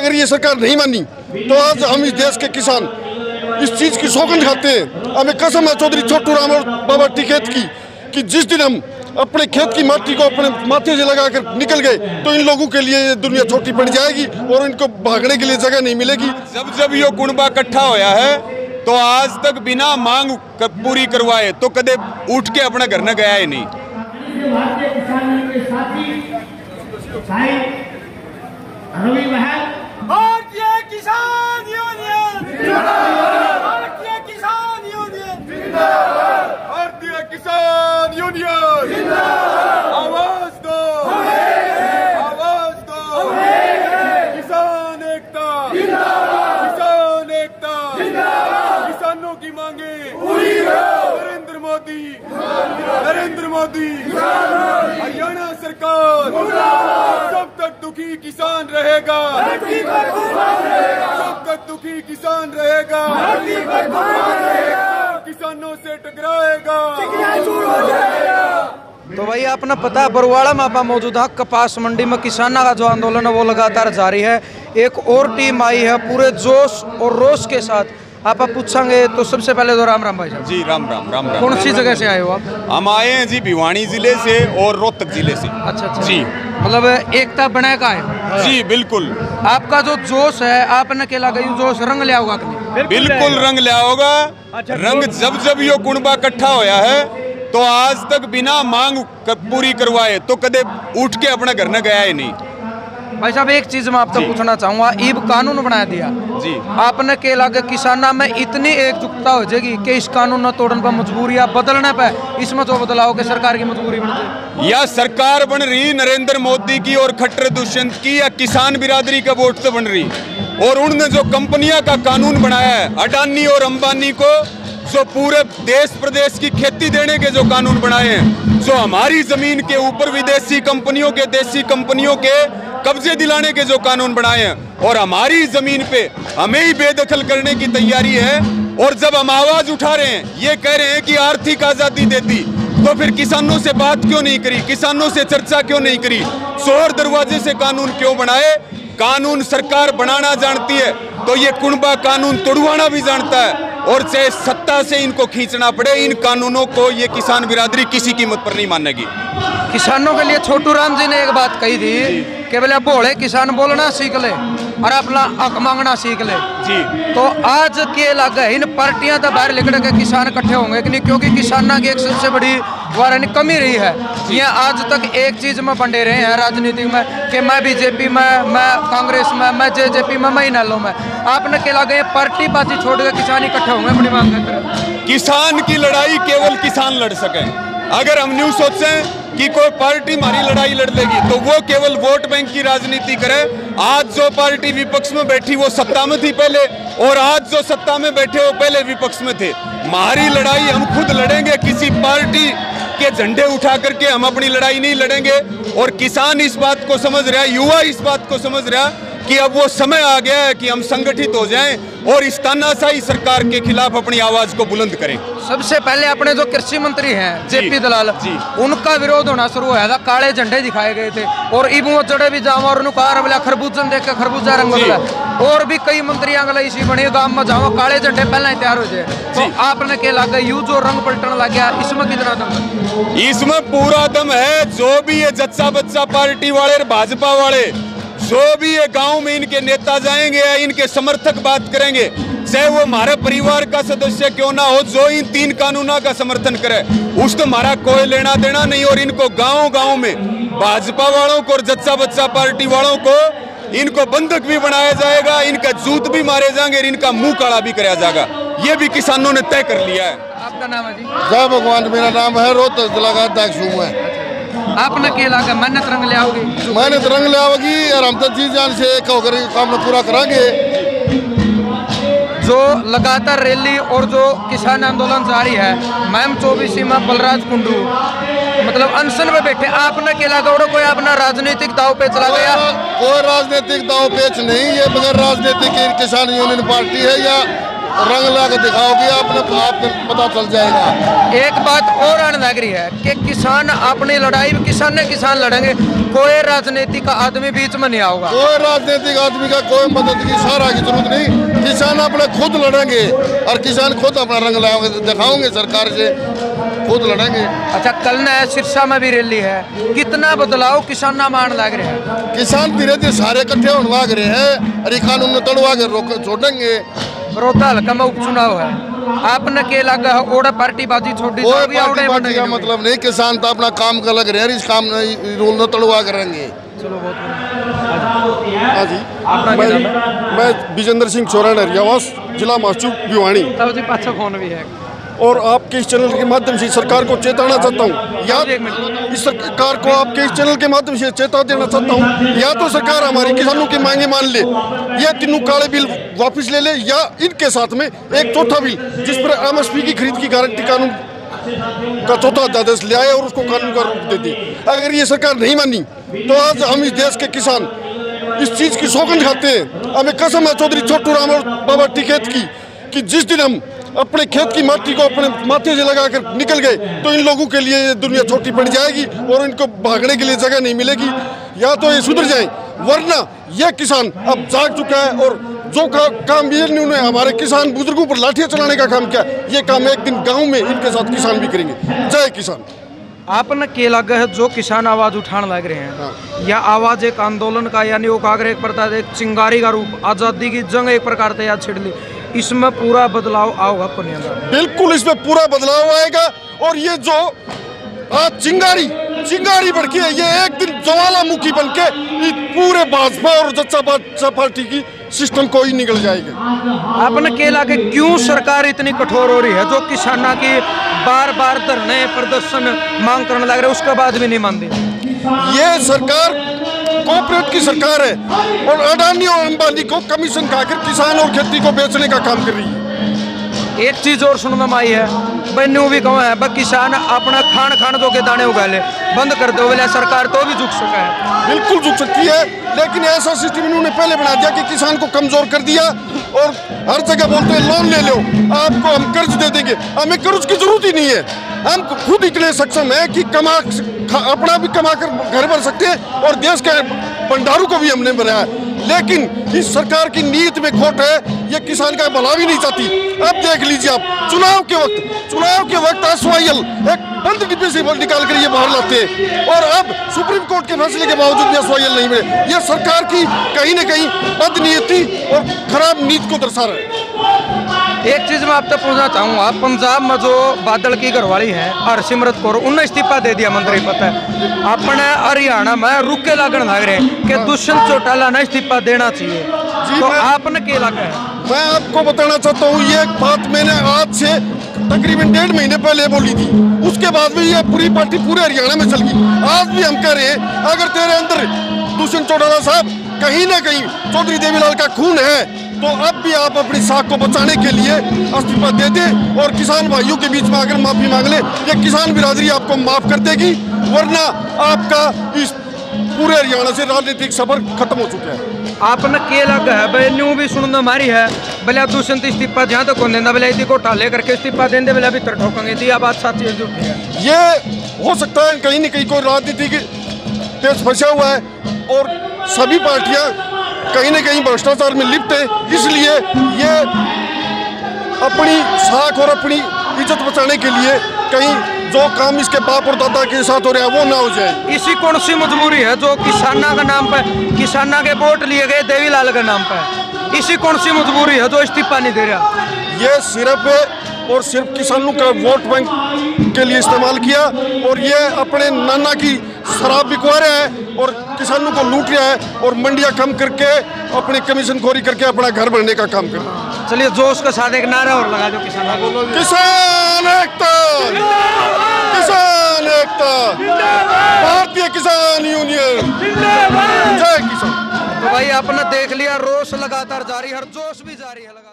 अगर ये सरकार नहीं मानी तो आज हम इस देश के किसान इस चीज की सौगंध खाते हैं। हमें कसम है चौधरी छोटू राम और बाबा टिकैत की कि जिस दिन हम अपने खेत की माटी को अपने माथे से लगाकर निकल गए तो इन लोगों के लिए ये दुनिया छोटी पड़ जाएगी और इनको भागने के लिए जगह नहीं मिलेगी। जब जब ये कुनबा इकट्ठा होया है तो आज तक बिना मांग पूरी करवाए तो कदे उठ के अपने घर न गया ही नहीं। भारतीय किसान यूनियन के साथी भाई रवि बहल, भारतीय किसान यूनियन जिंदाबाद, भारतीय किसान यूनियन जिंदाबाद, भारतीय किसान यूनियन जिंदाबाद, आवाज दो, आवाज दो, किसान एकता जिंदाबाद, किसान एकता जिंदाबाद, किसानों की मांगे पूरी करो, नरेंद्र मोदी, नरेंद्र मोदी, हरियाणा सरकार, जब तक दुखी किसान रहेगा, जब तक दुखी किसान रहेगा, किसानों से टकराएगा। तो भाई अपना पता है बरुवाड़ा में आप मौजूद है। कपास मंडी में किसानों का जो आंदोलन है वो लगातार जारी है। एक और टीम आई है पूरे जोश और रोश के साथ। आप पूछेंगे तो सबसे पहले तो राम राम भाई साहब। जी राम राम राम राम। कौन सी जगह से आए हो आप? हम आए हैं जी भिवानी जिले से और रोहतक जिले से। अच्छा अच्छा जी, मतलब एकता बना का है जी बिल्कुल। आपका जो जोश है आपने केला गई जोश रंग लिया होगा कि बिल्कुल रंग लिया होगा। रंग जब जब ये कुनबा इकट्ठा होया है तो आज तक बिना मांग पूरी करवाए तो कदे उठ के अपने घर न गया ही नहीं। भाई साहब एक चीज मैं आपसे पूछना चाहूंगा, ईब कानून बना दिया जी, आपने के लगे किसाना में इतनी एकजुटता हो जाएगी कि इस कानून न तोड़ने पर मजबूरी या बदलने पे इसमें तो बदलाव के सरकार की मजबूरी बन जाए। या सरकार बन रही नरेंद्र मोदी की और खट्टर दुष्यंत की या किसान बिरादरी का वोट से बन रही, और उन्होंने जो कंपनियां का कानून बनाया है अडानी और अंबानी को, जो पूरे देश प्रदेश की खेती देने के जो कानून बनाए हैं, जो हमारी जमीन के ऊपर विदेशी कंपनियों के देशी कंपनियों के कब्जे दिलाने के जो कानून बनाए हैं और हमारी जमीन पे हमें ही बेदखल करने की तैयारी है। और जब हम आवाज उठा रहे हैं, ये कह रहे हैं कि आर्थिक आजादी देती, तो फिर किसानों से बात क्यों नहीं करी, किसानों से चर्चा क्यों नहीं करी, शोर दरवाजे से कानून क्यों बनाए? कानून सरकार बनाना जानती है तो ये कुनबा कानून तोड़वाना भी जानता है, और चाहे सत्ता से इनको खींचना पड़े, इन कानूनों को ये किसान बिरादरी किसी कीमत पर नहीं मानेगी। किसानों के लिए छोटू राम जी ने एक बात कही थी कि बोले भोले किसान बोलना सीख ले और अपना हक मांगना सीख ले जी। तो आज के लगे इन पार्टियां तो बाहर निकल के किसान इकट्ठे होंगे कि नहीं, क्योंकि किसानों की एक सबसे बड़ी वारनी कमी रही है। ये आज तक एक चीज में बंटे रहे हैं राजनीति में कि मैं बीजेपी में, मैं कांग्रेस में, मैं जेजेपी में, मैं इनेलो में। आपने के लगे पार्टी बाजी छोड़ के किसान इकट्ठे होंगे बड़ी मांग करते। किसान की लड़ाई केवल किसान लड़ सके। अगर हम न्यू सोचें कि कोई पार्टी हमारी लड़ाई लड़ लेगी तो वो केवल वोट बैंक की राजनीति करे। आज जो पार्टी विपक्ष में बैठी वो सत्ता में थी पहले, और आज जो सत्ता में बैठे वो पहले विपक्ष में थे। हमारी लड़ाई हम खुद लड़ेंगे, किसी पार्टी के झंडे उठा करके हम अपनी लड़ाई नहीं लड़ेंगे। और किसान इस बात को समझ रहा है, युवा इस बात को समझ रहा है कि अब वो समय आ गया है कि हम संगठित हो जाएं और इस तानाशाही सरकार के खिलाफ अपनी आवाज को बुलंद करें। सबसे पहले अपने जो कृषि मंत्री हैं जेपी दलाल जी, उनका विरोध होना शुरू हुआ था, काले झंडे दिखाए गए थे और इबू जड़े भी जाओ और उन्होंने खरबूजन देख के खरबूजा रंग बदला। और भी कई मंत्री अगला इसी बने गांव में जाओ काले झंडे पहले ही तैयार हो जाए। तो आपने क्या लगा यू जो रंग पलटने लग गया, इसमें कितना दम? इसमें पूरा दम है। जो भी ये जच्चा बच्चा पार्टी वाले भाजपा वाले, जो भी ये गांव में इनके नेता जाएंगे या इनके समर्थक बात करेंगे, चाहे वो हमारे परिवार का सदस्य क्यों ना हो, जो इन 3 कानूनों का समर्थन करे उससे हमारा कोई लेना देना नहीं। और इनको गांव गांव में भाजपा वालों को और जच्चा बच्चा पार्टी वालों को इनको बंधक भी बनाया जाएगा, इनका जूत भी मारे जाएंगे, इनका मुंह काला भी कराया जाएगा। ये भी किसानों ने तय कर लिया है। आपका नाम है जी? जय भगवान, मेरा नाम है रोहतक जिला का अध्यक्ष हूँ मैं। आपने क्या लगा मेहनत रंग ले आओगी? मेहनत रंग ले आओगी और हम तो जी जान से एक होकर काम पूरा करांगे। जो लगातार रैली और जो किसान आंदोलन जारी है, मैम 24 में बलराज कुंडू मतलब अनशन में बैठे, आपने क्या लगा कोई अपना राजनीतिक दाव पेच चला गया? कोई राजनीतिक दाव पेच नहीं, ये बगैर राजनीतिक किसान यूनियन पार्टी है या रंग ला के दिखाओगे आपको पता चल जाएगा। एक बात और आने लग रही है कि किसान अपनी लड़ाई में किसान लड़ेंगे, कोई राजनीतिक आदमी बीच में नहीं आएगा। कोई राजनीतिक आदमी का कोई मदद की सहारा की जरूरत नहीं, किसान अपने खुद लड़ेंगे और किसान खुद अपना रंग लाएंगे, दिखाओगे सरकार से, खुद लड़ेंगे। अच्छा, कल न सिरसा में भी रैली है, कितना बदलाव किसान मान लग रहे हैं? किसान धीरे धीरे सारे इकट्ठे होने लग रहे हैं, अरे कानून में तड़वा के रोक छोड़ेंगे। बड़ौदा हल्का में उपचुनाव है, आपने के लगा है ओड़ा पार्टी बाजी छोड़ी का मतलब नहीं, किसान तो अपना काम का लग रहे हैं, इस काम में रूल न तड़वा करेंगे। चलो बहुत हाँ जी, मैं विजेंद्र सिंह चौराना रियावास, जिला माचू भिवानी। तब जी पाछा फोन भी है और आपके इस चैनल के माध्यम से सरकार को चेताना चाहता हूँ, या इस सरकार को आपके इस चैनल के माध्यम से चेता देना चाहता हूँ, या तो सरकार हमारी किसानों की मांगे मान ले, या तीनों काले बिल वापस ले ले, या इनके साथ में एक चौथा बिल जिस पर MSP की खरीद की गारंटी कानून का चौथा अध्यादेश ले आए और उसको कानून का रूप दे दी। अगर ये सरकार नहीं मानी तो आज हम इस देश के किसान इस चीज की सौगंध खाते हैं। हमें कसम है चौधरी छोटू राम और बाबा टिकैत की कि जिस दिन हम अपने खेत की माटी को अपने माथे से लगाकर निकल गए तो इन लोगों के लिए दुनिया छोटी पड़ जाएगी और इनको भागने के लिए जगह नहीं मिलेगी। या तो ये सुधर जाए, वरना यह किसान अब जाग चुका है और जो काम ये इन्होंने हमारे किसान बुजुर्गों पर लाठियां चलाने का काम किया, ये काम एक दिन गाँव में इनके साथ किसान भी करेंगे। जय किसान। आपने के लगा है जो किसान आवाज उठाने लग रहे हैं, हाँ। यह आवाज एक आंदोलन का यानी वो कागर एक प्रकार एक चिंगारी का रूप, आजादी की जंग एक प्रकार से याद छिड़ ली, इसमें पूरा बदलाव आओगा पुनिया? बिल्कुल, इसमें पूरा बदलाव आएगा। और ये जो आज चिंगारी बढ़ के ये एक दिन ज्वालामुखी बन के पूरे भाजपा और जनता पार्टी की सिस्टम को ही निकल जाएगा। आपने के लगे क्यों सरकार इतनी कठोर हो रही है, जो किसानों की बार बार धरने प्रदर्शन मांग करने लग रहे उसके बाद भी नहीं मानती? ये सरकार कॉर्पोरेट की सरकार है और अडानी और अंबानी को कमीशन खाकर किसान और खेती को बेचने का काम कर रही है। एक चीज और सुनने में आई है, बन्नू भी कहो है किसान अपना खान दो के दाने उगा ले, बंद कर दो, बोले सरकार तो भी झुक सका है। बिल्कुल झुक सकती है, लेकिन ऐसा सिस्टम इन्होंने पहले बना दिया कि किसान को कमजोर कर दिया और हर जगह बोलते हैं लोन ले लो, आपको हम कर्ज दे देंगे। हमें कर्ज की जरूरत ही नहीं है, हम खुद इतने सक्षम है कि अपना भी कमा कर घर भर सकते हैं और देश के भंडारों को भी हमने बनाया। लेकिन इस सरकार की नीयत में खोट है, ये किसान का भला भी नहीं चाहती। अब देख लीजिए आप चुनाव के वक्त एसवाईएल एक बंद डिब्बे से निकाल कर ये बाहर लाते हैं और अब सुप्रीम कोर्ट के फैसले के बावजूद भी एसवाईएल नहीं मिले। ये सरकार की कहीं न कहीं बदनीयती और खराब नीति को दर्शा रहा है। एक चीज मैं आपसे पूछना चाहूँगा, पंजाब में जो बादल की घरवाली है हरसिमरत कौर, उन्होंने इस्तीफा दे दिया मंत्री पद है। अपने हरियाणा में रुके लगन लग रहे हैं कि दुष्यंत चौटाला ने इस्तीफा देना चाहिए, तो आपने क्या लगा है? मैं आपको बताना चाहता हूँ, ये बात मैंने आज से तकरीबन 1.5 महीने पहले बोली थी, उसके बाद भी ये पूरी पार्टी पूरे हरियाणा में चल गई। आज भी हम कह रहे हैं, अगर तेरे अंदर दुष्यंत चौटाला साहब कहीं ना कहीं चौधरी देवीलाल का खून है तो अब भी आप अपनी साख को बचाने के लिए इस्तीफा दे दे और किसान भाइयों के बीच में आकर माफी मांग ले। ये किसान बिरादरी आपको माफ कर देगी, वरना आपका इस पूरे हरियाणा से राजनीतिक सफर खत्म हो चुका है। आपने के लगा है भाई न्यू भी सुनना हमारी है, भले दुष्यंत इस्तीफा जहाँ तक कौन देना, भले को टाले करके इस्तीफा देंगे, भले अभी तर ठोकेंगे, तो यह बात साथ ही जुट है। ये हो सकता है कहीं न कहीं कोई राजनीतिक पेच फंसा हुआ है और सभी पार्टियां कहीं न कहीं भ्रष्टाचार में लिप्त है, इसलिए ये अपनी साख और अपनी इज्जत बचाने के लिए कहीं जो काम इसके बाप और दादा के साथ हो रहा है वो ना हो जाए। इसी कौन सी मजबूरी है जो किसाना का नाम पे, किसाना के वोट लिए गए देवीलाल के नाम पे, इसी कौन सी मजबूरी है जो इस्तीफा नहीं दे रहा? ये सिर्फ और सिर्फ किसानों का वोट बैंक के लिए इस्तेमाल किया और ये अपने नाना की शराब बिकवा रहा है और किसानों को लूट रहा है और मंडियां कम करके अपनी कमीशन खोरी करके अपना घर बनने का काम कर रहा है। चलिए जोश के साथ एक नारा और लगा दो, किसान एकता, किसान एकता, भारतीय किसान यूनियन, जय किसान। तो भाई आपने देख लिया, रोष लगातार जारी, हर जोश भी जारी है।